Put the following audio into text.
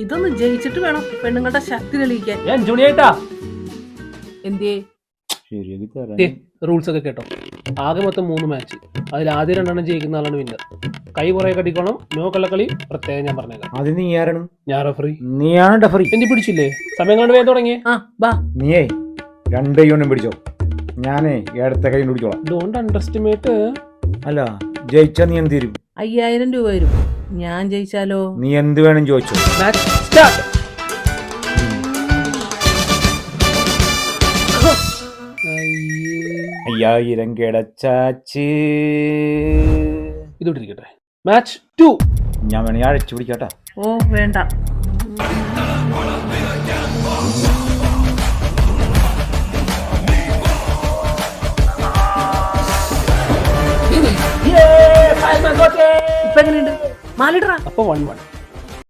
ഇതൊന്ന് ജയിച്ചിട്ട് വേണം പെണ്ണുങ്ങളുടെ ശക്തി തെളിയിക്കാൻ. എന്തേ റൂൾസ് ഒക്കെ കേട്ടോ. ആകെ മൊത്തം 3 മാച്ച്. അതിൽ ആദ്യം 2 ജയിക്കുന്ന ആളാണ് വിന്നർ. കൈ കുറെ കടിക്കണം. നോ കള്ളക്കളി പ്രത്യേകം ഞാൻ പറഞ്ഞേക്കാം. അത് നീ ആരാണ്? ഞാൻ റഫറി. നീയാണ് റഫറി. എന്തി പിടിച്ചില്ലേ? സമയം കൊണ്ട് വേഗം തുടങ്ങി. നീയേ 2 കൈ പിടിച്ചോ. ഞാനേ ഇടത്തെ കൈ പിടിച്ചോളാം. Don't under estimate. അല്ല, ജയിച്ചാ നീ എന്ത് തരും? 5000 രൂപ വരും. ഞാൻ ജയിച്ചാലോ? നീ എന്ത് വേണം ചോദിച്ചോ. Match start. അയ്യായിരം കിടച്ചാച്ച്. ഇതോട്ടിരിക്കട്ടെ. മാച്ച് 2. ഞാൻ വേണേ അഴച്ചു പിടിക്കാട്ടാ. ഓ വേണ്ട. ഇപ്പൊ എങ്ങനെയുണ്ട്? 4 അപ്പൊ 1-1.